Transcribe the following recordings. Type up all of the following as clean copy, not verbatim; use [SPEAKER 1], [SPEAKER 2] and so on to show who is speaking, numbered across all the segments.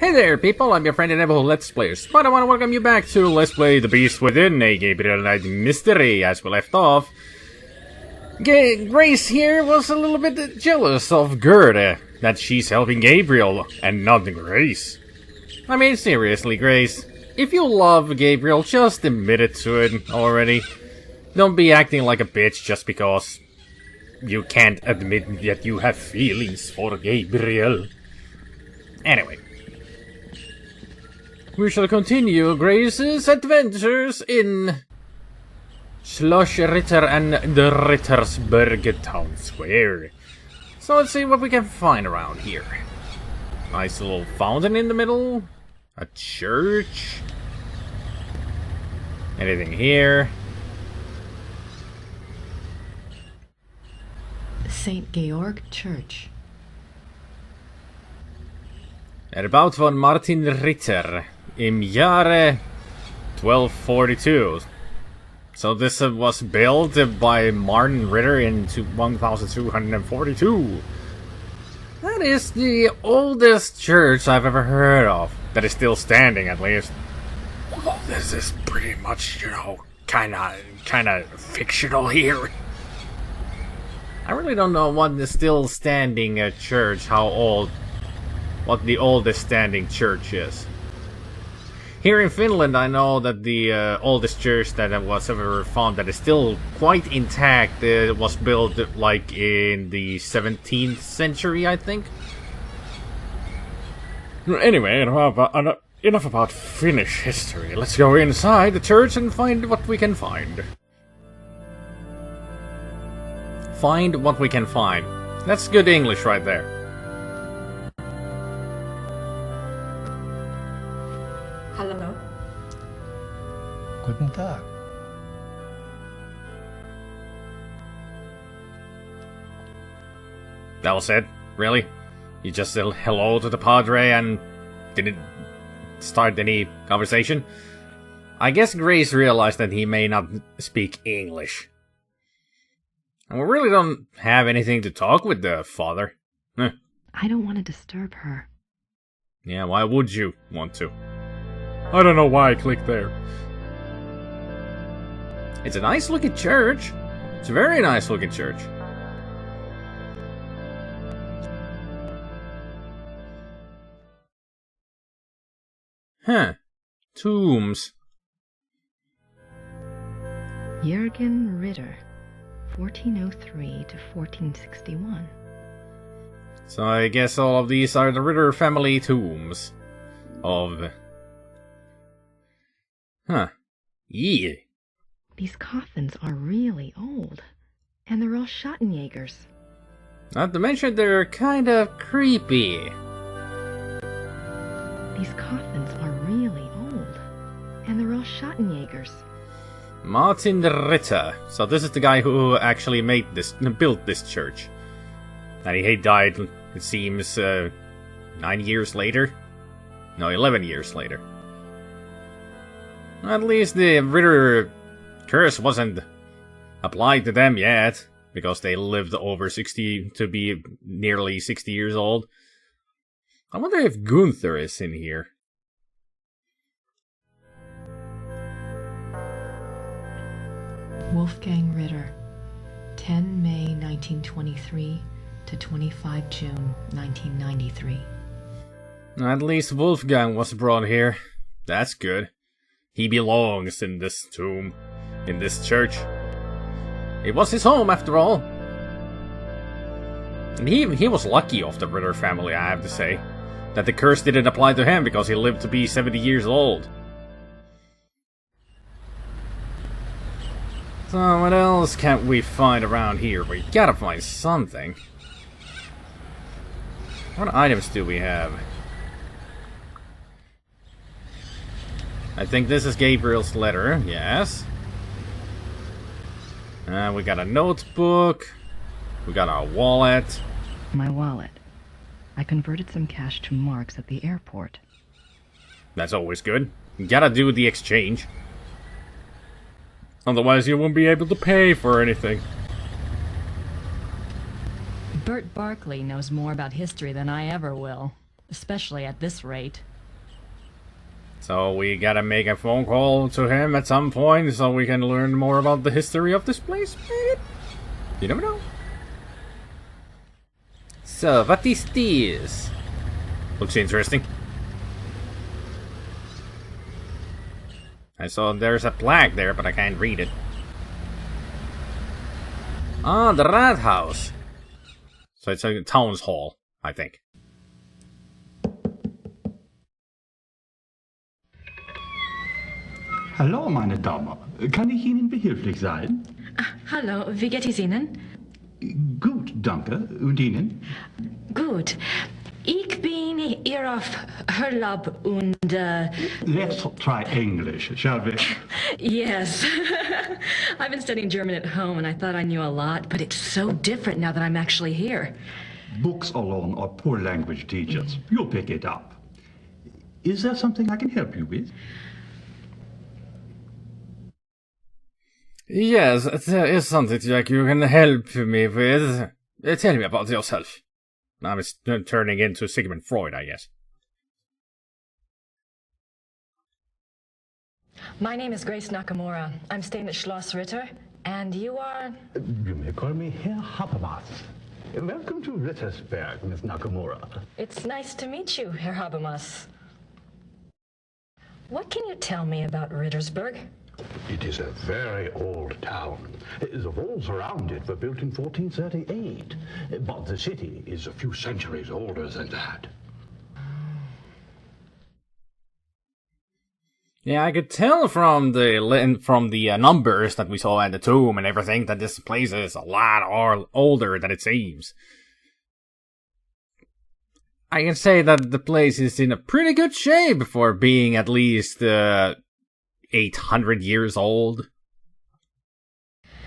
[SPEAKER 1] Hey there, people, I'm your friend and Neighborhood Let's Players, but I want to welcome you back to Let's Play The Beast Within, a Gabriel Knight mystery. As we left off, Grace here was a little bit jealous of Gerda, that she's helping Gabriel, and not Grace. I mean, seriously, Grace, if you love Gabriel, just admit it to it already. Don't be acting like a bitch just because you can't admit that you have feelings for Gabriel. Anyway. We shall continue Grace's adventures in Schloss Ritter and the Rittersberg Town Square. So let's see what we can find around here. Nice little fountain in the middle. A church. Anything here?
[SPEAKER 2] St. Georg Church.
[SPEAKER 1] Erbouwd van Martin Ritter im Jahre 1242. So this was built by Martin Ritter in 1242. That is the oldest church I've ever heard of. That is still standing, at least. Well, this is pretty much, you know, kinda fictional here. I really don't know what the still standing church, what the oldest standing church is. Here in Finland, I know that the oldest church that was ever found that is still quite intact was built like in the 17th century, I think. Anyway, enough about Finnish history. Let's go inside the church and find what we can find. Find what we can find. That's good English right there.
[SPEAKER 2] Hello.
[SPEAKER 3] Guten Tag.
[SPEAKER 1] That was it? Really? You just said hello to the Padre and didn't start any conversation? I guess Grace realized that he may not speak English. And we really don't have anything to talk with the father.
[SPEAKER 2] I don't want to disturb her.
[SPEAKER 1] Yeah, why would you want to? I don't know why I clicked there. It's a nice looking church. It's a very nice looking church. Huh. Tombs.
[SPEAKER 2] Jürgen Ritter, 1403 to 1461.
[SPEAKER 1] So I guess all of these are the Ritter family tombs. Huh. Yeah.
[SPEAKER 2] These coffins are really old. And they're all Schottenjägers.
[SPEAKER 1] Not to mention they're kind of creepy.
[SPEAKER 2] These coffins are really old. And they're all Schottenjägers.
[SPEAKER 1] Martin Ritter. So this is the guy who actually built this church. And he died, it seems, 9 years later? No, 11 years later. At least the Ritter curse wasn't applied to them yet, because they lived over 60 to be nearly 60 years old. I wonder if Gunther is in here.
[SPEAKER 2] Wolfgang Ritter, 10 May 1923 to 25 June 1993.
[SPEAKER 1] At least Wolfgang was brought here. That's good. He belongs in this tomb, in this church. It was his home, after all. And he was lucky of the Ritter family, I have to say. That the curse didn't apply to him because he lived to be 70 years old. So what else can we find around here? We gotta find something. What items do we have? I think this is Gabriel's letter, yes. We got a notebook. We got our wallet.
[SPEAKER 2] My wallet. I converted some cash to marks at the airport.
[SPEAKER 1] That's always good. You gotta do the exchange. Otherwise you won't be able to pay for anything.
[SPEAKER 4] Bert Barkley knows more about history than I ever will.
[SPEAKER 3] especially at this rate.
[SPEAKER 1] So we gotta make a phone call to him at some point so we can learn more about the history of this place, maybe? You never know. So, what is this? Looks interesting. I saw there's a plaque there, but I can't read it. Ah, the Rat House. So it's a town's hall, I think.
[SPEAKER 4] Hallo, meine Damen. Kann ich Ihnen behilflich sein?
[SPEAKER 2] Hallo, wie geht es Ihnen?
[SPEAKER 4] Gut, danke. Und Ihnen?
[SPEAKER 2] Gut. Ich bin hier auf Urlaub und,
[SPEAKER 4] Let's try English, shall we?
[SPEAKER 2] yes. I've been studying German at home and I thought I knew a lot, but it's so different now that I'm actually here.
[SPEAKER 4] Books alone are poor language teachers. You'll pick it up. Is there something I can help you with?
[SPEAKER 1] Yes, there is something, Jack, you can help me with. Tell me about yourself. I'm turning into Sigmund Freud, I guess.
[SPEAKER 2] My name is Grace Nakamura. I'm staying at Schloss Ritter, and you are...
[SPEAKER 4] You may call me Herr Habermas. Welcome to Rittersberg, Miss Nakamura.
[SPEAKER 2] It's nice to meet you, Herr Habermas. What can you tell me about Rittersberg?
[SPEAKER 4] It is a very old town. The walls around it were built in 1438, but the city is a few centuries older than that.
[SPEAKER 1] Yeah, I could tell from the numbers that we saw at the tomb and everything that this place is a lot older than it seems. I can say that the place is in a pretty good shape for being at least 800 years old.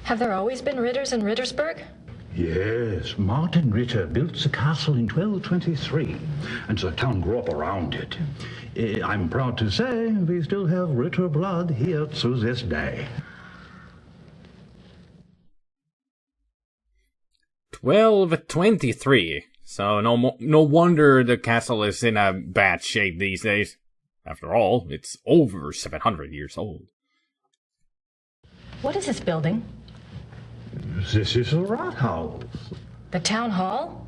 [SPEAKER 2] Have there always been Ritters in Rittersberg?
[SPEAKER 4] Yes, Martin Ritter built the castle in 1223, and the town grew up around it. I'm proud to say we still have Ritter blood here to this day.
[SPEAKER 1] 1223. So no wonder the castle is in a bad shape these days. After all, it's over 700 years old.
[SPEAKER 2] What is this building?
[SPEAKER 4] This is a Rathaus.
[SPEAKER 2] The town hall?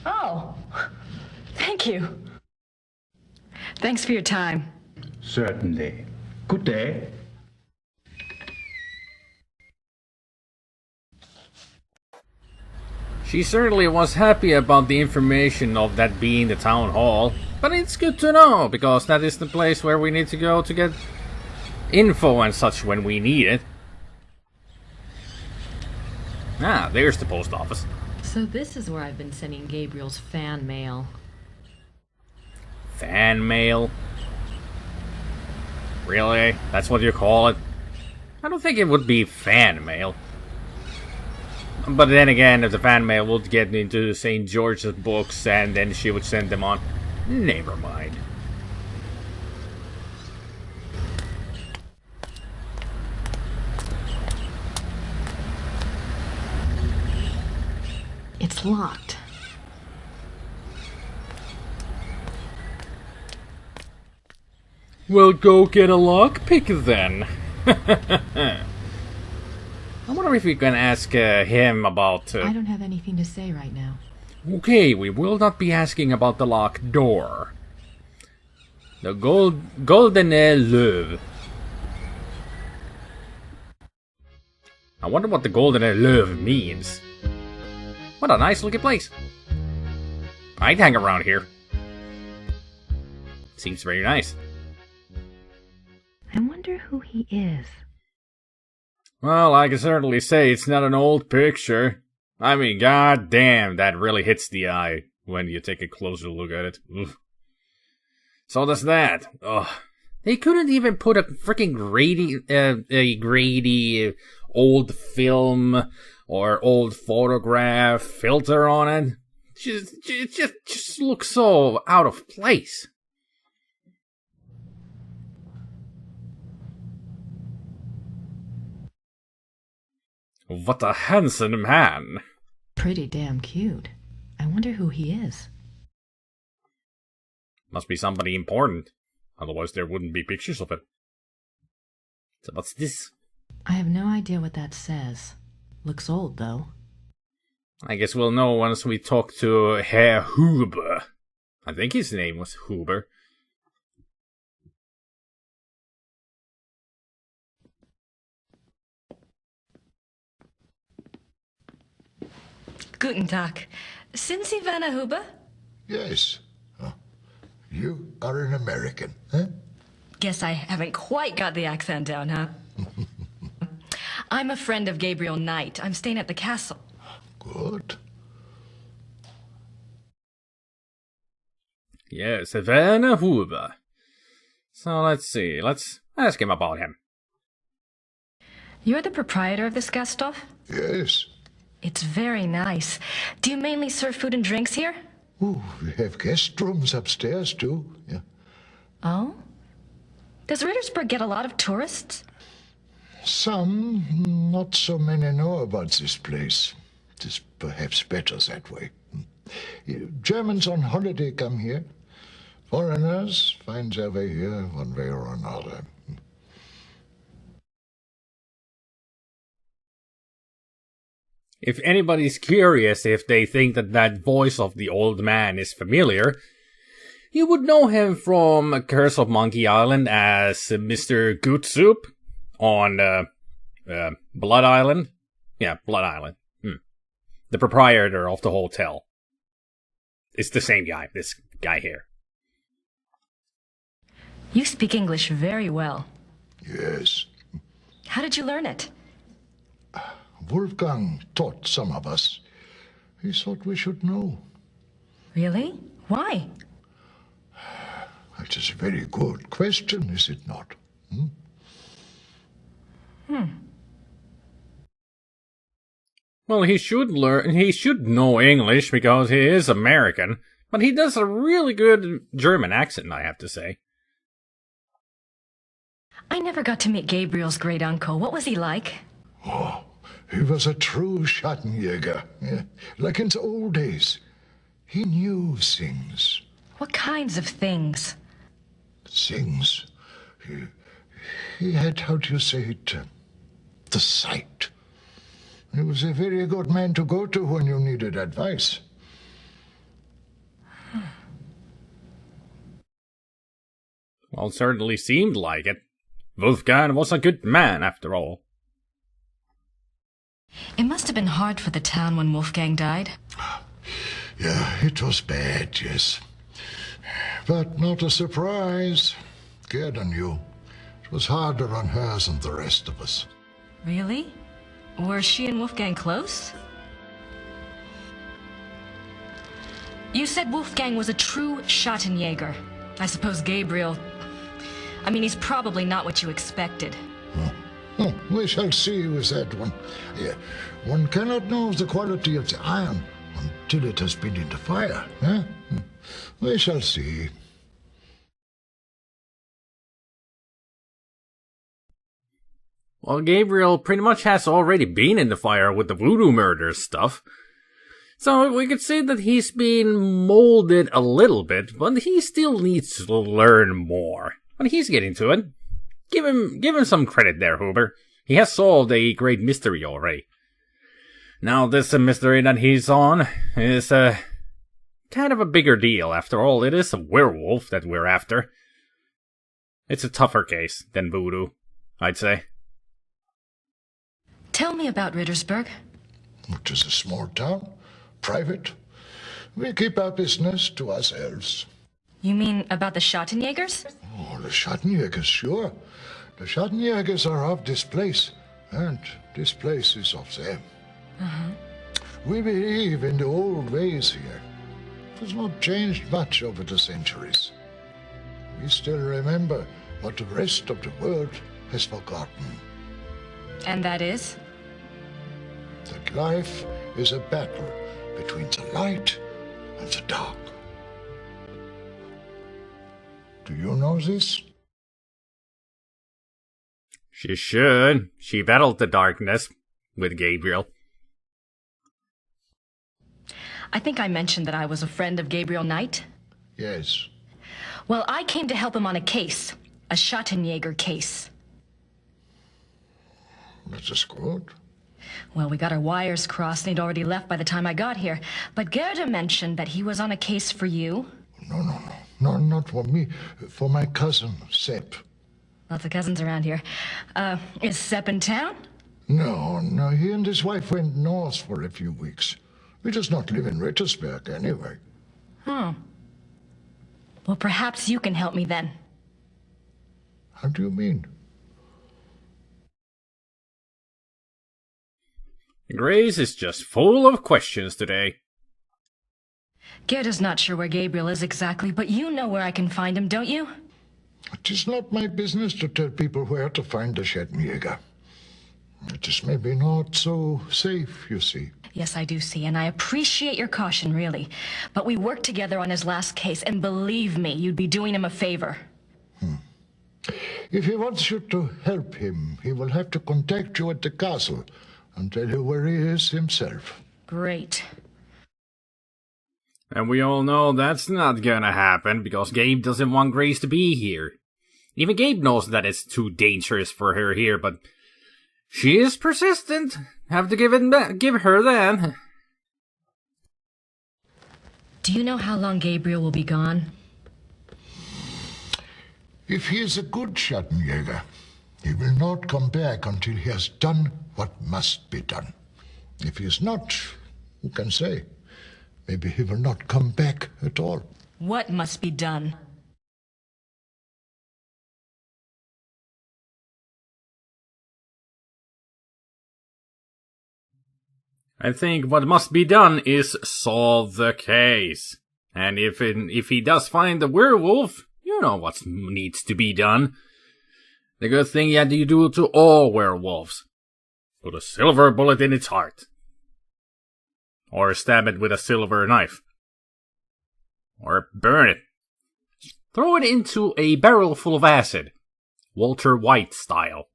[SPEAKER 2] Oh, thank you. Thanks for your time.
[SPEAKER 4] Certainly. Good day.
[SPEAKER 1] She certainly was happy about the information of that being the town hall, but it's good to know, because that is the place where we need to go to get info and such when we need it. Ah, there's the post office.
[SPEAKER 3] So this is where I've been sending Gabriel's fan mail.
[SPEAKER 1] Fan mail? Really? That's what you call it? I don't think it would be fan mail. But then again, if the fan mail would get into St. George's books and then she would send them on, never mind.
[SPEAKER 2] It's locked.
[SPEAKER 1] Well, go get a lockpick then. I wonder if we can ask him about...
[SPEAKER 2] I don't have anything to say right now.
[SPEAKER 1] Okay, we will not be asking about the locked door. The Goldene Löwe. I wonder what the Goldene Löwe means. What a nice looking place. I'd hang around here. Seems very nice.
[SPEAKER 2] I wonder who he is.
[SPEAKER 1] Well, I can certainly say it's not an old picture. I mean, god damn, that really hits the eye when you take a closer look at it. Oof. So does that. Ugh. They couldn't even put a freaking grainy old film or old photograph filter on it. It just looks so out of place. What a handsome man.
[SPEAKER 2] Pretty damn cute. I wonder who he is.
[SPEAKER 1] Must be somebody important. Otherwise there wouldn't be pictures of it. So what's this?
[SPEAKER 3] I have no idea what that says. Looks old, though.
[SPEAKER 1] I guess we'll know once we talk to Herr Huber. I think his name was Huber.
[SPEAKER 2] Guten Tag. Sind Sie Werner Huber?
[SPEAKER 5] Yes. Oh, you are an American, huh?
[SPEAKER 2] Guess I haven't quite got the accent down, huh? I'm a friend of Gabriel Knight. I'm staying at the castle.
[SPEAKER 5] Good.
[SPEAKER 1] Yes, Werner Huber. So let's see. Let's ask him about him.
[SPEAKER 2] You're the proprietor of this Gasthof?
[SPEAKER 5] Yes.
[SPEAKER 2] It's very nice. Do you mainly serve food and drinks here?
[SPEAKER 5] Oh, we have guest rooms upstairs, too. Yeah.
[SPEAKER 2] Oh? Does Rittersburg get a lot of tourists?
[SPEAKER 5] Some, not so many know about this place. It is perhaps better that way. Germans on holiday come here. Foreigners find their way here one way or another.
[SPEAKER 1] If anybody's curious if they think that that voice of the old man is familiar, you would know him from Curse of Monkey Island as Mr. Good Soup on Blood Island. Yeah, Blood Island. The proprietor of the hotel. It's the same guy, this guy here.
[SPEAKER 2] You speak English very well.
[SPEAKER 5] Yes.
[SPEAKER 2] How did you learn it?
[SPEAKER 5] Wolfgang taught some of us. He thought we should know.
[SPEAKER 2] Really? Why?
[SPEAKER 5] That is a very good question, is it not?
[SPEAKER 1] Well, he should know English because he is American, but he does a really good German accent, I have to say.
[SPEAKER 2] I never got to meet Gabriel's great uncle. What was he like?
[SPEAKER 5] Oh, he was a true Schattenjäger, yeah, like in the old days. He knew things.
[SPEAKER 2] What kinds of things?
[SPEAKER 5] Things. He had, how do you say it, the sight. He was a very good man to go to when you needed advice.
[SPEAKER 1] Well, it certainly seemed like it. Wolfgang was a good man, after all.
[SPEAKER 2] It must have been hard for the town when Wolfgang died.
[SPEAKER 5] Yeah, it was bad, yes. But not a surprise. Gerda knew. It was harder on her than the rest of us.
[SPEAKER 2] Really? Were she and Wolfgang close? You said Wolfgang was a true Schattenjäger. I suppose Gabriel... he's probably not what you expected.
[SPEAKER 5] Oh, we shall see with that one. Yeah, one cannot know the quality of the iron until it has been in the fire. Huh? We shall see.
[SPEAKER 1] Well, Gabriel pretty much has already been in the fire with the voodoo murders stuff. So we could say that he's been molded a little bit, but he still needs to learn more. But he's getting to it. Give him some credit there, Huber. He has solved a great mystery already. Now this mystery that he's on is kind of a bigger deal. After all, it is a werewolf that we're after. It's a tougher case than voodoo, I'd say.
[SPEAKER 2] Tell me about Rittersburg.
[SPEAKER 5] It is a small town, private. We keep our business to ourselves.
[SPEAKER 2] You mean about the Schattenjägers?
[SPEAKER 5] Oh, the Schattenjägers, sure. The Schattenjägers are of this place, and this place is of them. We believe in the old ways here. It has not changed much over the centuries. We still remember what the rest of the world has forgotten.
[SPEAKER 2] And that is?
[SPEAKER 5] That life is a battle between the light and the dark. Do you know this?
[SPEAKER 1] She should. She battled the darkness with Gabriel.
[SPEAKER 2] I think I mentioned that I was a friend of Gabriel Knight.
[SPEAKER 5] Yes.
[SPEAKER 2] Well, I came to help him on a case. A Schattenjäger case.
[SPEAKER 5] That is good.
[SPEAKER 2] Well, we got our wires crossed and he'd already left by the time I got here. But Gerda mentioned that he was on a case for you.
[SPEAKER 5] No, not for me. For my cousin, Sepp.
[SPEAKER 2] Lots of cousins around here. Is Sepp in town?
[SPEAKER 5] No, he and his wife went north for a few weeks. He does not live in Rittersberg anyway.
[SPEAKER 2] Oh. Well, perhaps you can help me then.
[SPEAKER 5] How do you mean?
[SPEAKER 1] Grace is just full of questions today.
[SPEAKER 2] Gerda's not sure where Gabriel is exactly, but you know where I can find him, don't you?
[SPEAKER 5] It is not my business to tell people where to find the Schattenjäger. It is maybe not so safe, you see.
[SPEAKER 2] Yes, I do see, and I appreciate your caution, really. But we worked together on his last case, and believe me, you'd be doing him a favor.
[SPEAKER 5] If he wants you to help him, he will have to contact you at the castle and tell you where he is himself.
[SPEAKER 2] Great.
[SPEAKER 1] And we all know that's not gonna happen, because Gabe doesn't want Grace to be here. Even Gabe knows that it's too dangerous for her here, but she is persistent. Have to give her that.
[SPEAKER 2] Do you know how long Gabriel will be gone?
[SPEAKER 5] If he is a good Schattenjäger, he will not come back until he has done what must be done. If he is not, who can say? Maybe he will not come back at all.
[SPEAKER 2] What must be done?
[SPEAKER 1] I think what must be done is solve the case. And if he does find the werewolf, you know what needs to be done. The good thing you do to all werewolves. Put a silver bullet in its heart. Or stab it with a silver knife. Or burn it. Throw it into a barrel full of acid. Walter White style.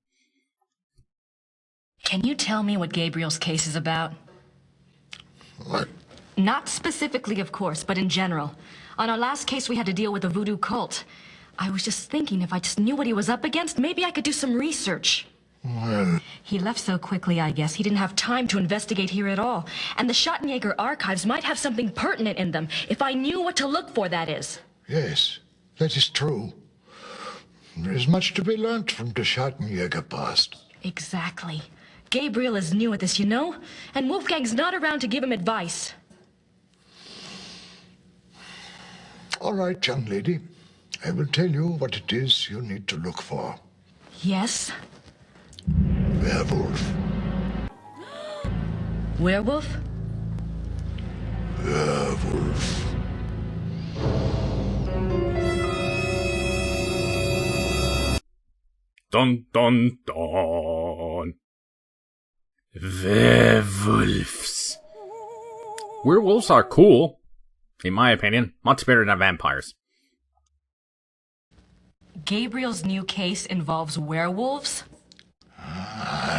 [SPEAKER 2] Can you tell me what Gabriel's case is about?
[SPEAKER 5] What?
[SPEAKER 2] Not specifically, of course, but in general. On our last case, we had to deal with a voodoo cult. I was just thinking if I just knew what he was up against, maybe I could do some research.
[SPEAKER 5] Well,
[SPEAKER 2] He left so quickly, I guess. He didn't have time to investigate here at all. And the Schattenjäger archives might have something pertinent in them, if I knew what to look for, that is.
[SPEAKER 5] yes, that is true. There is much to be learnt from the Schattenjäger past.
[SPEAKER 2] Exactly. Gabriel is new at this, you know? And Wolfgang's not around to give him advice.
[SPEAKER 5] All right, young lady. I will tell you what it is you need to look for.
[SPEAKER 2] Yes?
[SPEAKER 5] Werewolf.
[SPEAKER 2] Werewolf?
[SPEAKER 5] Werewolf.
[SPEAKER 1] Dun dun dun. Werewolves. Werewolves are cool. In my opinion, much better than vampires.
[SPEAKER 2] Gabriel's new case involves werewolves?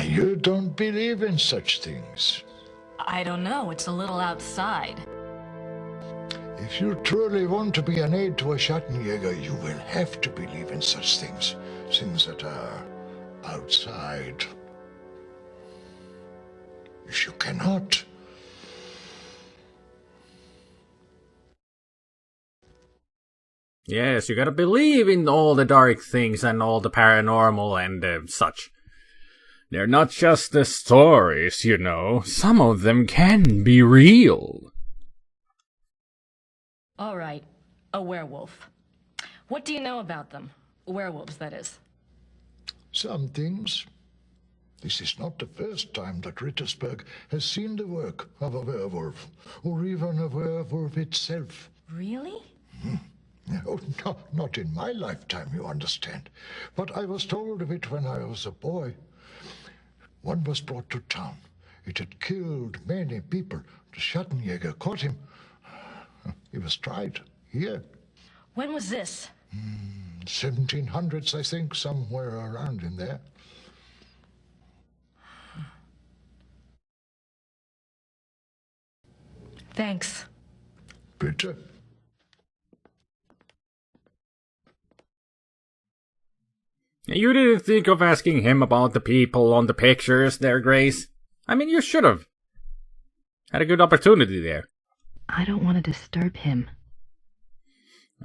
[SPEAKER 5] You don't believe in such things.
[SPEAKER 2] I don't know. It's a little outside.
[SPEAKER 5] If you truly want to be an aid to a Schattenjäger, you will have to believe in such things. Things that are outside. If you cannot,
[SPEAKER 1] Yes, you gotta believe in all the dark things and all the paranormal and such. They're not just the stories, you know. Some of them can be real.
[SPEAKER 2] All right. A werewolf. What do you know about them? Werewolves, that is.
[SPEAKER 5] some things. This is not the first time that Rittersberg has seen the work of a werewolf, or even a werewolf itself.
[SPEAKER 2] Really?
[SPEAKER 5] Oh, no, not in my lifetime, you understand. But I was told of it when I was a boy. One was brought to town. It had killed many people. The Schattenjäger caught him. He was tried here.
[SPEAKER 2] When was this?
[SPEAKER 5] 1700s, I think, somewhere around in there.
[SPEAKER 2] Thanks.
[SPEAKER 5] Bitte.
[SPEAKER 1] You didn't think of asking him about the people on the pictures there, Grace? I mean, you should have. Had a good opportunity there.
[SPEAKER 2] I don't want to disturb him.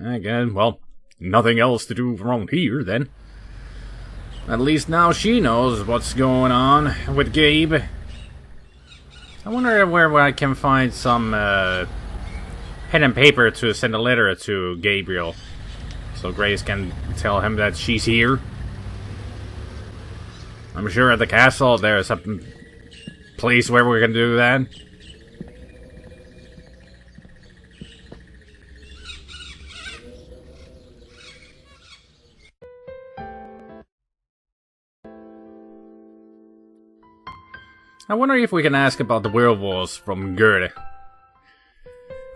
[SPEAKER 1] Again, well, nothing else to do around here, then. At least now she knows what's going on with Gabe. I wonder where I can find some pen and paper to send a letter to Gabriel. So Grace can tell him that she's here. I'm sure at the castle there's a place where we can do that. I wonder if we can ask about the werewolves from Gerda.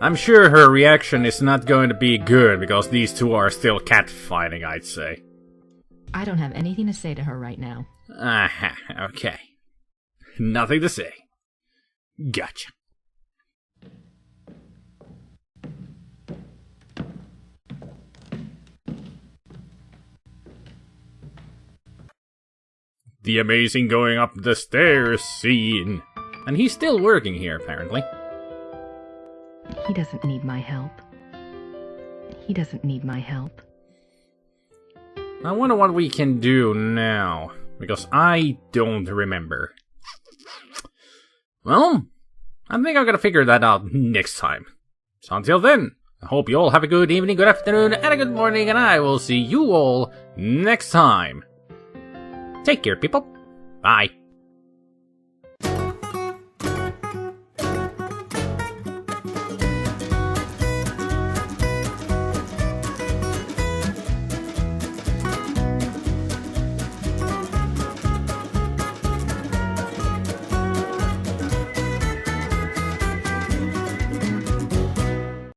[SPEAKER 1] I'm sure her reaction is not going to be good because these two are still catfighting, I'd say.
[SPEAKER 3] I don't have anything to say to her right now.
[SPEAKER 1] Aha, okay. Nothing to say. Gotcha. The amazing going up the stairs scene. And he's still working here, apparently.
[SPEAKER 2] He doesn't need my help. He doesn't need my help.
[SPEAKER 1] I wonder what we can do now, because I don't remember. Well, I think I'm gonna figure that out next time. So until then, I hope you all have a good evening, good afternoon, and a good morning, and I will see you all next time. Take care, people. Bye.